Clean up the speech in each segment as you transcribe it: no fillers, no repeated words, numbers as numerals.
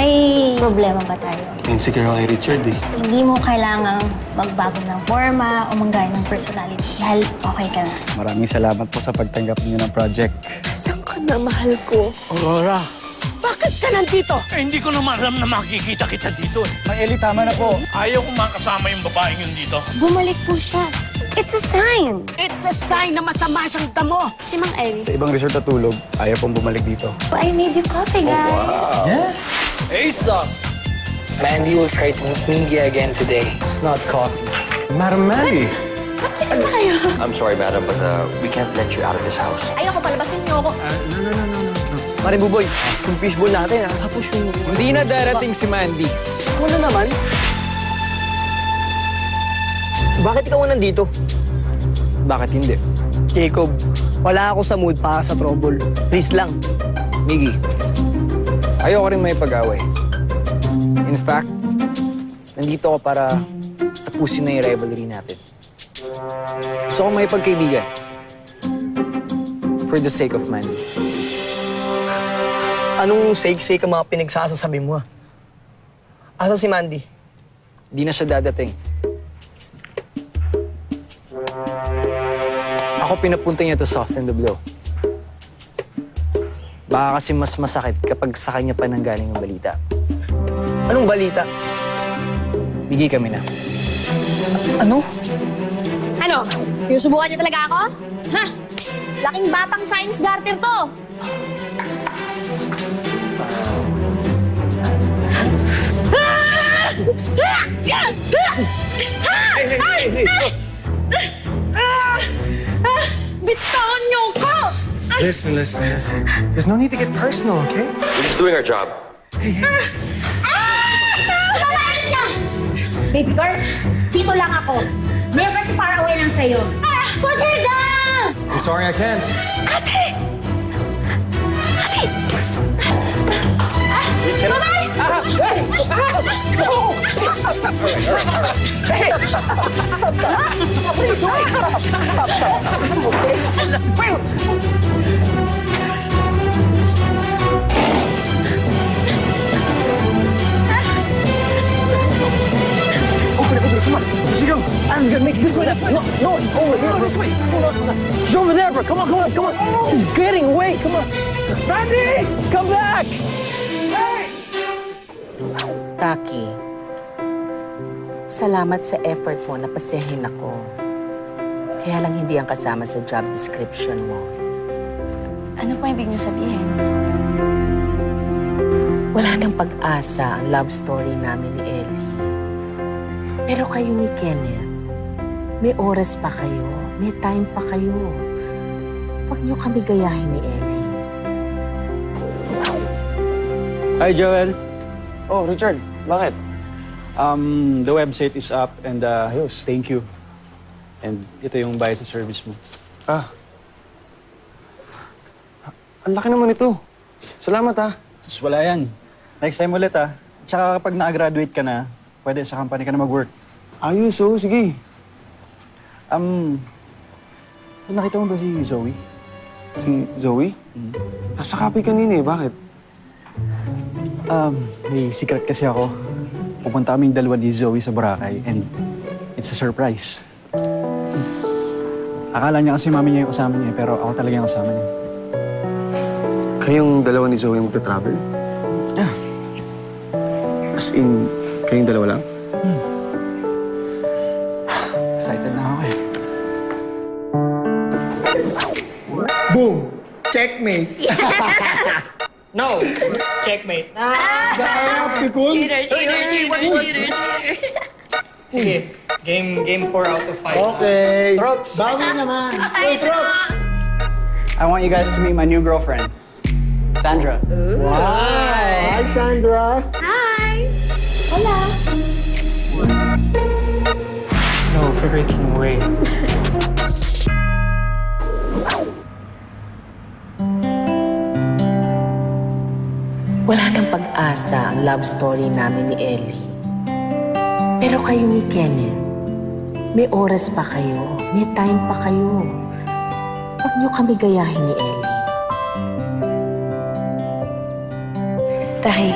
May problema ba tayo? Insecure ako kay Richard eh. Hindi mo kailangang magbago ng forma o manggaya ng personality dahil okay ka na. Maraming salamat po sa pagtanggap niyo ng project. Saan ka na, mahal ko? Aurora, Bakit ka nandito? hindi ko naman alam na makikita kita dito eh. May Ellie, tama na po. Ayaw ko makasama yung babaeng yun dito. Bumalik po siya. It's a sign. It's a sign na masama siyang damo. Si Mang Ellie. Sa ibang resort natulog, ayaw pong bumalik dito. I made you coffee, guys. Ace up! Mandy will try to meet me again today. It's not coffee. Madam Mandy! Mag-isa ba kayo? I'm sorry, madam, but we can't let you out of this house. Ayoko, palabasin niyo ako. Pare Buboy, yung fishbowl natin ha. Tapos yung... Hindi na darating si Mandy. Ako na naman. Bakit ikaw nandito? Bakit hindi? Jacob, wala ako sa mood para sa trouble. Please lang. Miggy, ayoko rin may pag-away. In fact, nandito ako para tapusin na yung rivalry natin. Gusto ko may pagkaibigan. For the sake of Mandy. Anong sake-sake ang mga pinagsasasabi mo, ha? Asa si Mandy? Di na siya dadating. Ako pinapunta niya to soften the blow. Baka kasi mas masakit kapag sa kanya pa nanggaling ang balita. Anong balita? Bigay kami na. Ano? Ano? Sinusubukan niyo talaga ako? Ha? Laking batang Chinese garter to! Bitawan niyo ko! Listen. There's no need to get personal, okay? We're just doing our job. Babae siya! Baby girl, dito lang ako. Never to far away lang sa'yo. Put her down! I'm sorry, I can't. Ate! Ate! Babae! I'm gonna make this way. No, over here. This way. She's over there, bro. Come on. She's getting away. Come on. Mandy, come back. Taki, salamat sa effort mo na pasehin ako. Kaya lang hindi ang kasama sa job description mo. Ano po ibig niyo sabihin? Wala nang pag-asa ang love story namin ni Ellie. Pero kayo ni Kenneth, may oras pa kayo, may time pa kayo. Huwag niyo kami gayahin ni Ellie. Hi, Joel. Oh, Richard, bakit? The website is up and thank you. And ito yung bayad sa service mo. Ang laki naman ito. Salamat ha. Sus, wala yan. Next time ulit Tsaka kapag na-graduate ka na, pwede sa company ka na mag-work. Ayos, sige. Nakita mo ba si Zoe? Si Zoe? Nasa kape kanina eh. Bakit? May secret kasi ako. Pupunta kaming dalawa ni Zoe sa Boracay and it's a surprise. Akala niya kasi mami niya yung kasama niya, pero ako talaga yung kasama niya. Kayong dalawa ni Zoe magta-travel? As in, kayong dalawa lang? Excited na ako eh. Boom! Checkmate! No! Checkmate. Pikon? Sige, game 4 out of 5. Okay. Trops! Bawi naman! Hey, Trops! I want you guys to meet my new girlfriend, Sandra. Wow! Hi, Sandra! Hi! Hola! No freaking way. Wala nang pag-asa ang love story namin ni Ellie. Pero kayo ni Kenneth, may oras pa kayo, may time pa kayo. Huwag niyo kami gayahin ni Ellie. Tay,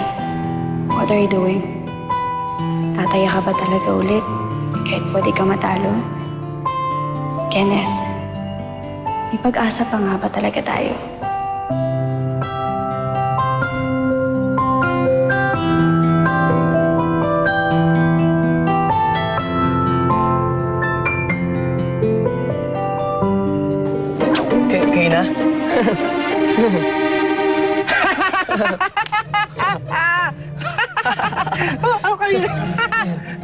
What are you doing? Tataya ka ba talaga ulit? Kahit pwede ka matalo? Kenneth, may pag-asa pa nga ba talaga tayo? Kayo na?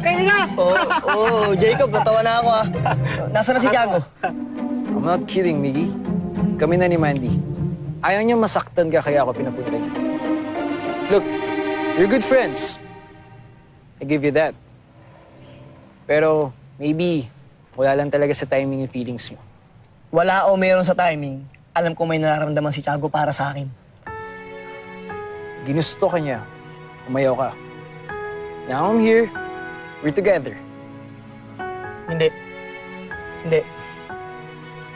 Kayo na! Oo, Jacob, natawa na ako ah. Nasaan na si Tiago? I'm not kidding, Miggy. Kami na ni Mandy. Ayaw niya masaktan ka kaya ako pinapunta niya. Look, you're good friends. I give you that. Pero maybe wala lang talaga sa timing yung feelings mo. Wala o meron sa timing. Alam ko may nararamdaman si Tiago para sa akin. Ginusto ka niya. Umayaw ka. Now I'm here. We're together. Hindi. Hindi.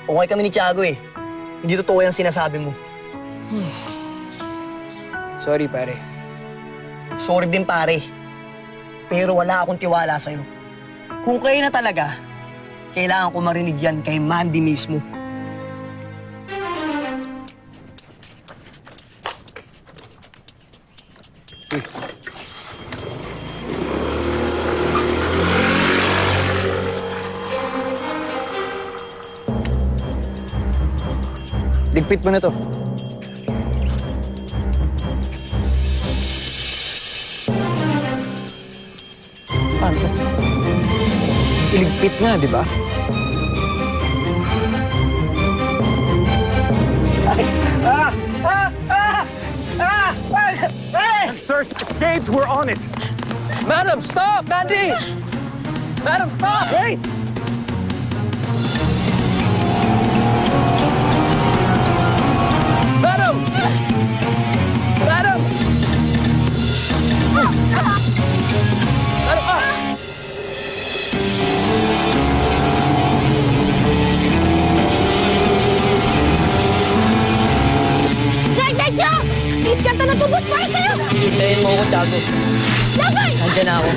Okay kami ni Tiago eh. Hindi totoo yung sinasabi mo. Sorry, pare. Sorry din, pare. Pero wala akong tiwala sa'yo. Kung kayo na talaga, kailangan ko marinig yan kay Mandy mismo. Ligpit mo na to. Paano to? Iligpit na, di ba? Sir, escaped. We're on it. Madam, stop! Mandy! Madam, stop! Wait! Madam! Madam! Madam, ah! Dagdag nyo! Iskanta na tubos para sa'yo! Hintayin mo ako, Tiago. Laban! Nandiyan na ako.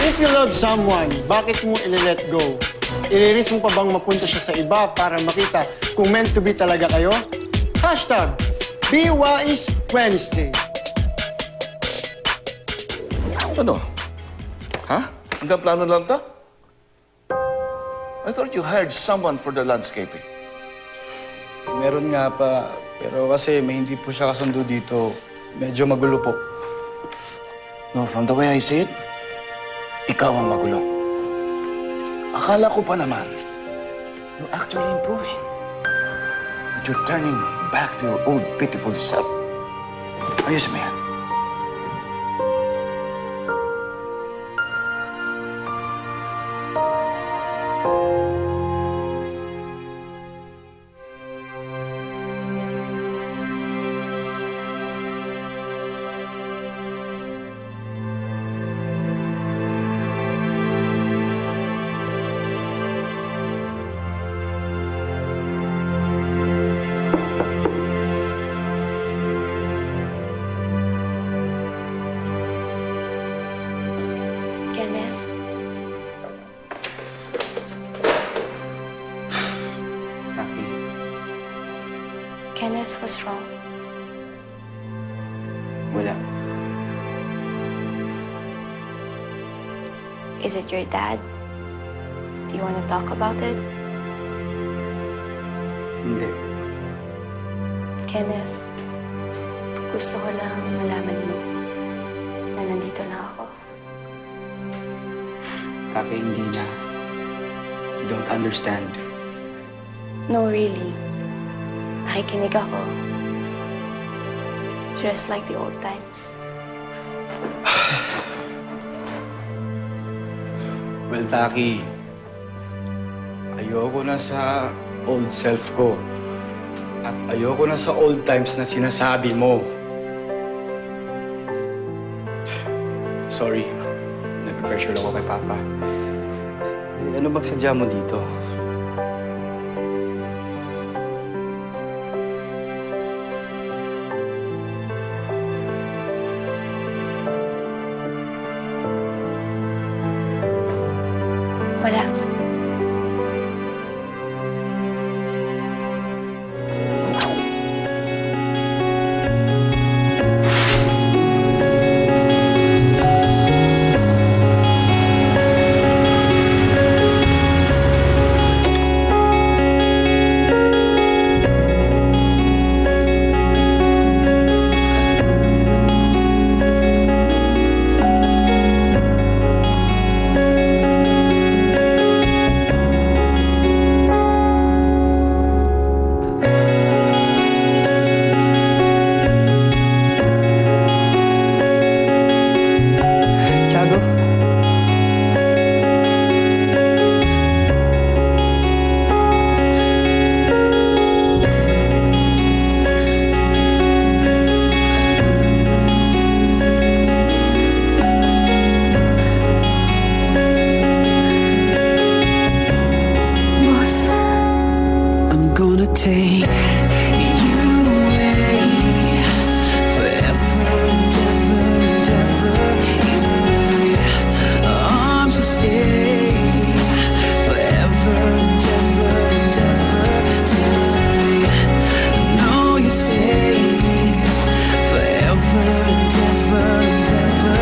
If you love someone, bakit mo i-let go? Iliris mo pa bang mapunta siya sa iba para makita kung meant to be talaga kayo? Hashtag, Be Wise Wednesday. Ano? Ha? Hanggang plano lang to? I thought you hired someone for the landscaping. Meron nga pa, pero kasi may hindi po siya kasundo dito. Medyo magulo po. No, from the way I see it, ikaw ang magulo. Akala ko pa naman, you're actually improving. That you're turning back to your old beautiful self. Ayos mo yan. Kenneth, Taki, Kenneth, what's wrong? wala. Is it your dad? Do you want to talk about it? Hindi. Kenneth, gusto ko lang malaman mo na nandito na ako. Taki, hindi na. You don't understand. No, really. Nakikinig ako. Just like the old times. Well, Taki, ayoko na sa old self ko. At ayoko na sa old times na sinasabi mo. Sorry, Pressure ako kay Papa. Eh, ano bang sadya mo dito? Wala. Tiago? Boss. I'm gonna take you away forever and ever and ever. In my arms you stay forever and ever and ever. Till I know you say forever and ever and ever.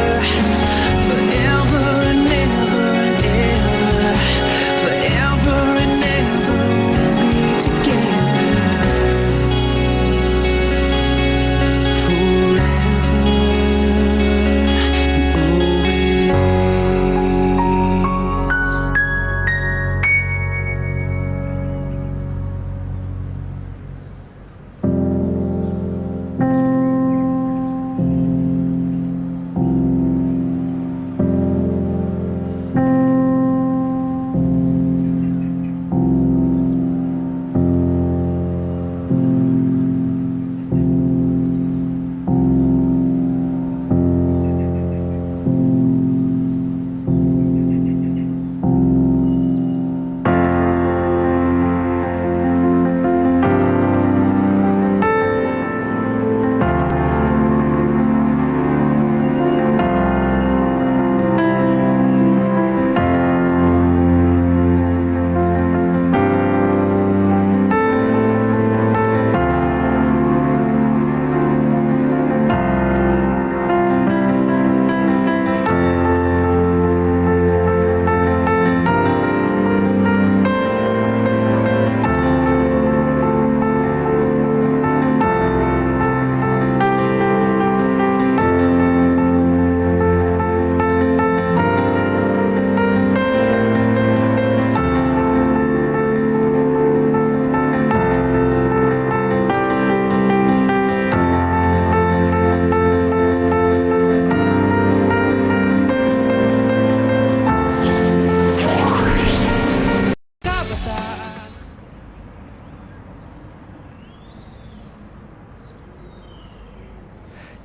Forever and ever and ever. Forever and ever we'll be together. Forever and always.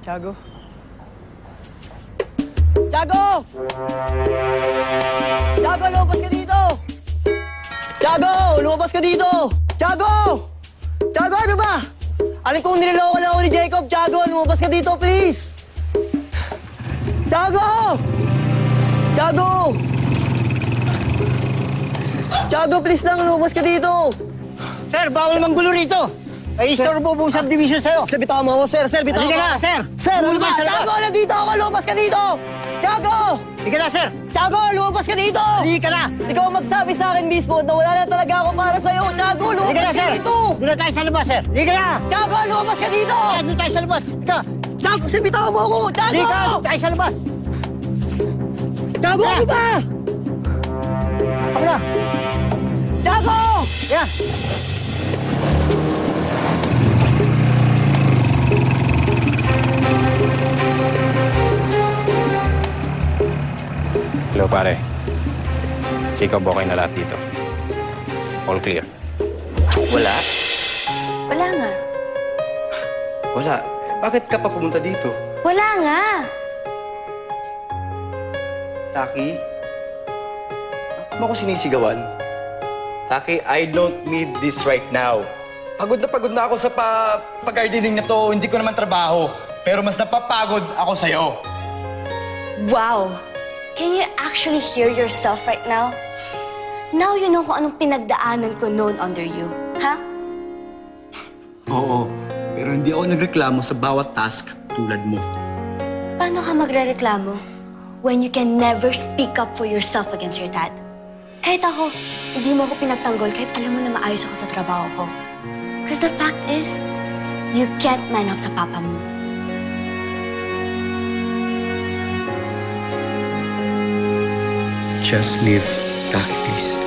Tiago? Tiago! Tiago, lumabas ka dito! Tiago, lumabas ka dito! Tiago! Tiago, ano ba? Alam kong niloloko na ako ni Jacob. Tiago, lumabas ka dito, please! Tiago! Tiago! Tiago, please lang, lumabas ka dito! Sir, bawal manggulo rito. Ay, istorbo buong subdivision sa'yo. Sir, bitaw mo ako, sir. Sir, bitaw mo. Halika na, sir. Sir, ano Lumabas ba? sa labas. Tiago, nandito ako! Lumabas ka dito! Tiago! Halika na, sir. Tiago, lumabas ka dito! Halika na. Ikaw ang magsabi sa akin mismo na wala na talaga ako para sa'yo. Tiago, Halika lumabas na, ka sir. dito! Doon na tayo sa labas, sir. Halika na. Tiago, lumabas ka dito! Doon tayo sa labas. Ito. Tiago, sir, bitaw mo ako! Tiago! Halika, doon tayo sa labas. Tiago, ano ba? Pasok na. Tiago! Yan. Hello, pare. Jacob, okay na lahat dito. All clear. Wala? Wala nga. Wala. Bakit ka pa pumunta dito? Wala nga. Taki? Bakit mo ako sinisigawan? Taki, I don't need this right now. Pagod na ako sa pag-gardening na to. Hindi ko naman trabaho. Pero mas napapagod ako sa'yo. Wow! Can you actually hear yourself right now? Now you know kung anong pinagdaanan ko noon under you, ha? Oo, pero hindi ako nagreklamo sa bawat task tulad mo. Paano ka magrereklamo when you can never speak up for yourself against your dad? Kahit ako, hindi mo ako pinagtanggol kahit alam mo na maayos ako sa trabaho ko. Because the fact is, you can't man up sa papa mo. Just leave, Taki, please.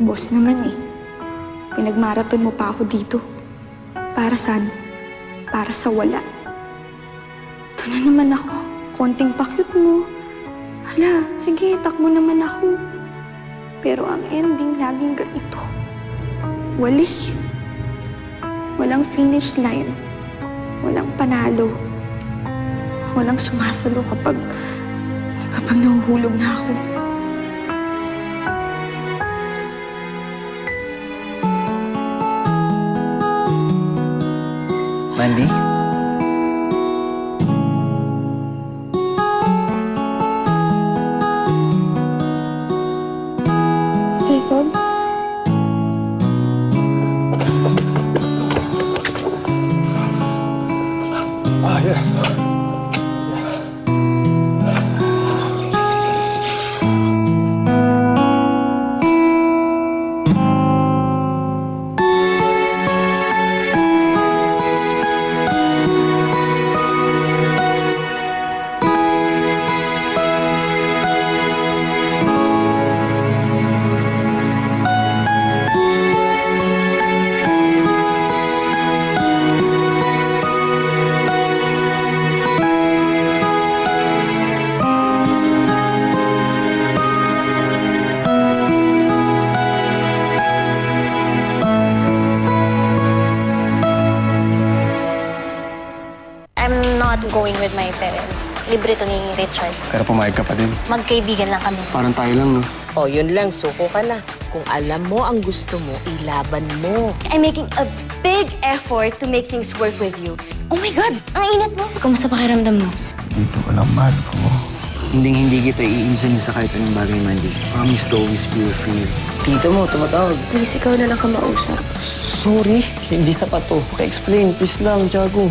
Boss naman eh. Pinagmarathon mo pa ako dito. Para saan? Para sa wala. Ito na naman ako. Konting pakyut mo. Hala, sige, takbo naman ako. Pero ang ending laging ganito. Wali. Walang finish line. Walang panalo. Walang sumasalo kapag nahuhulog na ako. Mandy? Jacob? I'm not going with my parents. Libre to ni Richard. Pero pumayag ka pa din. Magkaibigan lang kami. Parang tayo lang, no? O, yun lang, suko ka na. Kung alam mo ang gusto mo, ilaban mo. I'm making a big effort to make things work with you. Oh my God! Ang init mo! Kamusta pakiramdam mo? Dito ka lang, mahal ko. Hindi kita iinsan sa kahit anong bagay, Mandy. Promise to always be here for you. Tito mo, tumatawag. Please, ikaw na lang ka mausap. Sorry, hindi sapat to. Paki-explain, please lang, Tiago.